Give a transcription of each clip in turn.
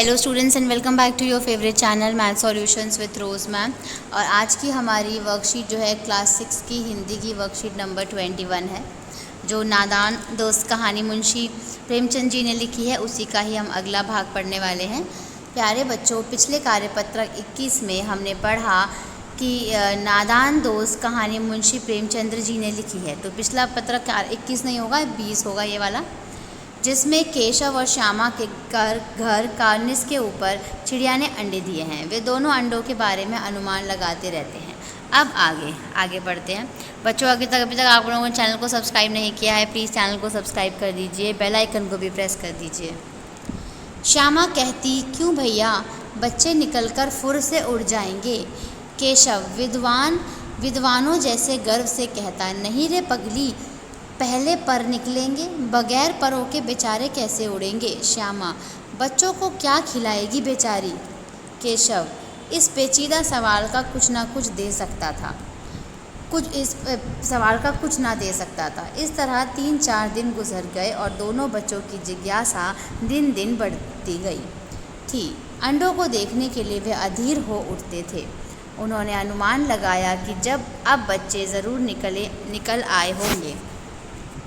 Hello students and welcome back to your favourite channel math solutions with Rose ma'am. और आज की हमारी worksheet जो है क्लास 6 की हिंदी की वर्कशीट नंबर 21 है, जो नादान दोस्त कहानी मुंशी प्रेमचंद जी ने लिखी है। उसी का ही हम अगला भाग पढ़ने वाले हैं। प्यारे बच्चों, पिछले कार्यपत्रक 21 में हमने पढ़ा कि नादान दोस्त कहानी मुंशी प्रेमचंद्र जी ने लिखी है। तो पिछला पत्रक 21 नहीं होगा, 20 होगा ये वाला, जिसमें केशव और श्यामा के घर कार्निस के ऊपर चिड़िया ने अंडे दिए हैं। वे दोनों अंडों के बारे में अनुमान लगाते रहते हैं। अब आगे बढ़ते हैं बच्चों। अभी तक आप लोगों ने चैनल को सब्सक्राइब नहीं किया है, प्लीज़ चैनल को सब्सक्राइब कर दीजिए, बेल आइकन को भी प्रेस कर दीजिए। श्यामा कहती, क्यों भैया, बच्चे निकलकर फुर से उड़ जाएंगे। केशव विद्वानों जैसे गर्व से कहता, नहीं रे पगली, पहले पर निकलेंगे, बगैर परों के बेचारे कैसे उड़ेंगे। श्यामा, बच्चों को क्या खिलाएगी बेचारी। केशव, इस पेचीदा सवाल का कुछ ना कुछ दे सकता था, इस सवाल का कुछ ना दे सकता था। इस तरह 3-4 दिन गुजर गए और दोनों बच्चों की जिज्ञासा दिन दिन बढ़ती गई थी। अंडों को देखने के लिए वे अधीर हो उठते थे। उन्होंने अनुमान लगाया कि अब बच्चे ज़रूर निकल आए होंगे।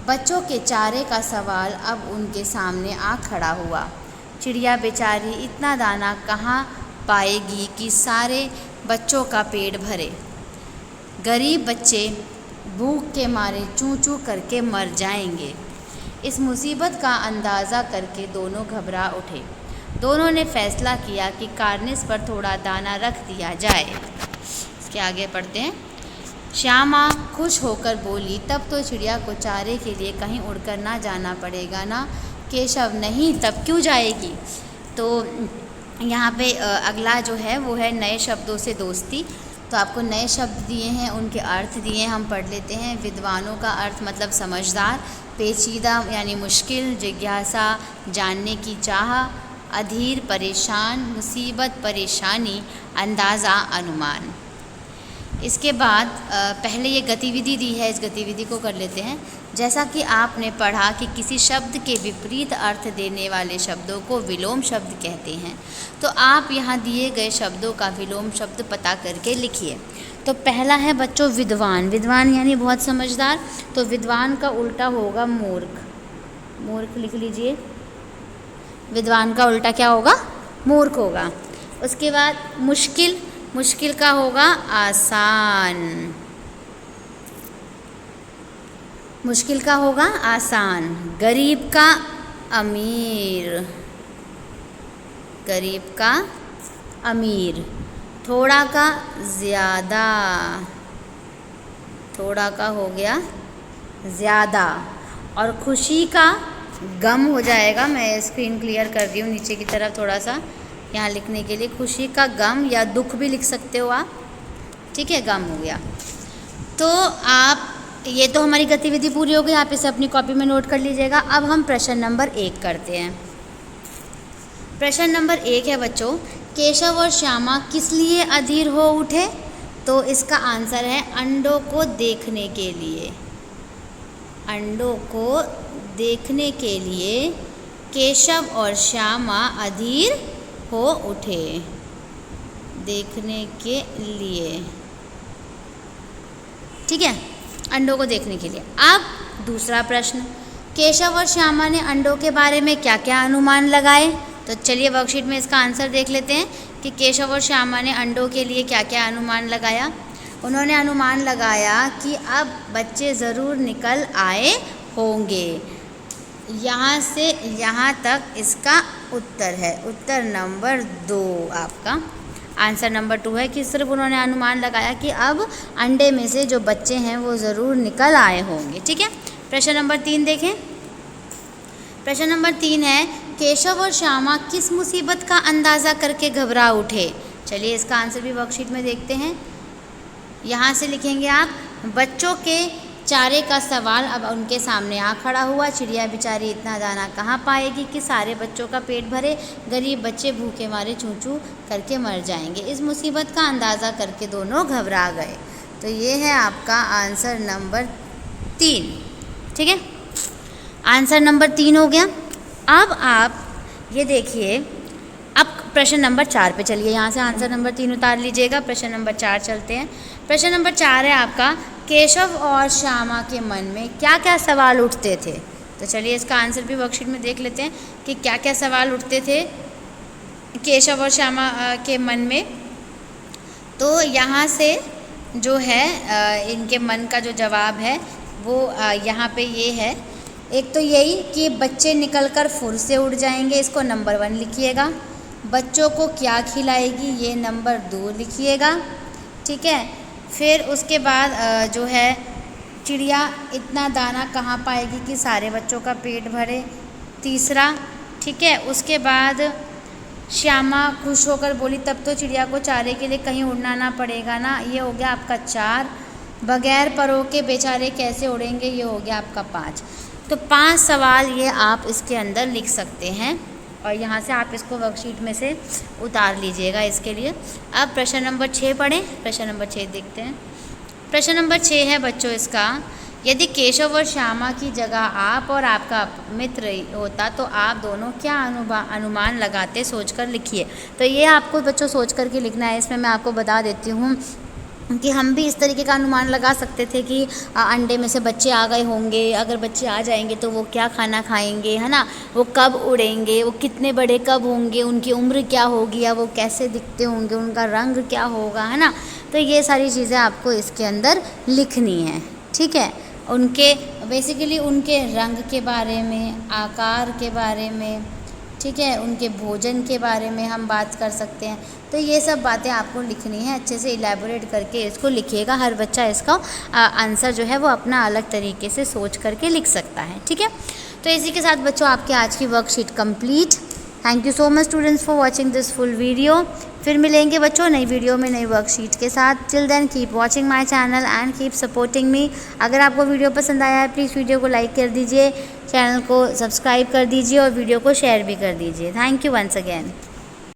बच्चों के चारे का सवाल अब उनके सामने आ खड़ा हुआ। चिड़िया बेचारी इतना दाना कहाँ पाएगी कि सारे बच्चों का पेट भरे। गरीब बच्चे भूख के मारे चूं चूं करके मर जाएंगे। इस मुसीबत का अंदाज़ा करके दोनों घबरा उठे। दोनों ने फैसला किया कि कार्निस पर थोड़ा दाना रख दिया जाए। इसके आगे पढ़ते हैं। श्यामा खुश होकर बोली, तब तो चिड़िया को चारे के लिए कहीं उड़कर ना जाना पड़ेगा ना। केशव, नहीं, तब क्यों जाएगी। तो यहाँ पे अगला जो है वो है नए शब्दों से दोस्ती। तो आपको नए शब्द दिए हैं, उनके अर्थ दिए हैं, हम पढ़ लेते हैं। विद्वानों का अर्थ मतलब समझदार, पेचीदा यानी मुश्किल, जिज्ञासा जानने की चाह, अधीर परेशान, मुसीबत परेशानी, अंदाज़ा अनुमान। इसके बाद पहले ये गतिविधि दी है, इस गतिविधि को कर लेते हैं। जैसा कि आपने पढ़ा कि किसी शब्द के विपरीत अर्थ देने वाले शब्दों को विलोम शब्द कहते हैं, तो आप यहाँ दिए गए शब्दों का विलोम शब्द पता करके लिखिए। तो पहला है बच्चों विद्वान। विद्वान यानी बहुत समझदार, तो विद्वान का उल्टा होगा मूर्ख। मूर्ख लिख लीजिए। विद्वान का उल्टा क्या होगा? मूर्ख होगा। उसके बाद मुश्किल, मुश्किल का होगा आसान। मुश्किल का होगा आसान। गरीब का अमीर। गरीब का अमीर। थोड़ा का ज़्यादा। थोड़ा का हो गया ज़्यादा। और खुशी का गम हो जाएगा। मैं स्क्रीन क्लियर कर रही हूँ नीचे की तरफ थोड़ा सा यहाँ लिखने के लिए। खुशी का गम या दुख भी लिख सकते हो आप, ठीक है, गम हो गया। तो आप ये तो हमारी गतिविधि पूरी हो गई, आप इसे अपनी कॉपी में नोट कर लीजिएगा। अब हम प्रश्न नंबर 1 करते हैं। प्रश्न नंबर 1 है बच्चों, केशव और श्यामा किस लिए अधीर हो उठे। तो इसका आंसर है अंडों को देखने के लिए। अंडों को देखने के लिए केशव और श्यामा अधीर हो उठे। देखने के लिए, ठीक है, अंडों को देखने के लिए। अब दूसरा प्रश्न, केशव और श्यामा ने अंडों के बारे में क्या क्या अनुमान लगाए। तो चलिए वर्कशीट में इसका आंसर देख लेते हैं कि केशव और श्यामा ने अंडों के लिए क्या क्या अनुमान लगाया। उन्होंने अनुमान लगाया कि अब बच्चे ज़रूर निकल आए होंगे। यहाँ से यहाँ तक इसका उत्तर है। उत्तर नंबर 2 आपका आंसर नंबर 2 है कि सिर्फ उन्होंने अनुमान लगाया कि अब अंडे में से जो बच्चे हैं वो ज़रूर निकल आए होंगे, ठीक है। प्रश्न नंबर 3 देखें। प्रश्न नंबर 3 है, केशव और श्यामा किस मुसीबत का अंदाज़ा करके घबरा उठे। चलिए इसका आंसर भी वर्कशीट में देखते हैं। यहाँ से लिखेंगे आप, बच्चों के चारे का सवाल अब उनके सामने आ खड़ा हुआ। चिड़िया बेचारी इतना दाना कहाँ पाएगी कि सारे बच्चों का पेट भरे। गरीब बच्चे भूखे मारे चूं चूं करके मर जाएंगे। इस मुसीबत का अंदाज़ा करके दोनों घबरा गए। तो ये है आपका आंसर नंबर 3, ठीक है। आंसर नंबर 3 हो गया। अब आप ये देखिए अब प्रश्न नंबर 4 पे चलिए, यहाँ से आंसर नंबर 3 उतार लीजिएगा। प्रश्न नंबर 4 चलते हैं। प्रश्न नंबर 4 है आपका, केशव और श्यामा के मन में क्या क्या सवाल उठते थे। तो चलिए इसका आंसर भी वर्कशीट में देख लेते हैं कि क्या क्या सवाल उठते थे केशव और श्यामा के मन में। तो यहाँ से जो है इनके मन का जो जवाब है वो यहाँ पे ये है। एक तो यही कि बच्चे निकलकर फुर से उड़ जाएंगे, इसको नंबर 1 लिखिएगा। बच्चों को क्या खिलाएगी, ये नंबर 2 लिखिएगा। ठीक है, फिर उसके बाद जो है चिड़िया इतना दाना कहाँ पाएगी कि सारे बच्चों का पेट भरे, तीसरा। ठीक है, उसके बाद श्यामा खुश होकर बोली तब तो चिड़िया को चारे के लिए कहीं उड़ना ना पड़ेगा ना, ये हो गया आपका 4। बगैर परों के बेचारे कैसे उड़ेंगे, ये हो गया आपका 5। तो 5 सवाल ये आप इसके अंदर लिख सकते हैं और यहाँ से आप इसको वर्कशीट में से उतार लीजिएगा इसके लिए। अब प्रश्न नंबर 6 पढ़ें। प्रश्न नंबर 6 देखते हैं। प्रश्न नंबर 6 है बच्चों इसका, यदि केशव और श्यामा की जगह आप और आपका मित्र होता तो आप दोनों क्या अनुमान लगाते, सोचकर लिखिए। तो ये आपको बच्चों सोच कर के लिखना है। इसमें मैं आपको बता देती हूँ कि हम भी इस तरीके का अनुमान लगा सकते थे कि अंडे में से बच्चे आ गए होंगे, अगर बच्चे आ जाएंगे तो वो क्या खाना खाएंगे, है ना, वो कब उड़ेंगे, वो कितने बड़े कब होंगे, उनकी उम्र क्या होगी या वो कैसे दिखते होंगे, उनका रंग क्या होगा, है ना। तो ये सारी चीज़ें आपको इसके अंदर लिखनी है। ठीक है, उनके बेसिकली उनके रंग के बारे में, आकार के बारे में, ठीक है, उनके भोजन के बारे में हम बात कर सकते हैं। तो ये सब बातें आपको लिखनी है, अच्छे से इलेबोरेट करके इसको लिखिएगा। हर बच्चा इसका आंसर जो है वो अपना अलग तरीके से सोच करके लिख सकता है। ठीक है, तो इसी के साथ बच्चों आपकी आज की worksheet complete. Thank you so much students for watching this full video. फिर मिलेंगे बच्चों नई वीडियो में नई वर्कशीट के साथ। Till then keep watching my channel and keep supporting me. अगर आपको वीडियो पसंद आया है प्लीज़ वीडियो को लाइक कर दीजिए, चैनल को सब्सक्राइब कर दीजिए और वीडियो को शेयर भी कर दीजिए। Thank you once again.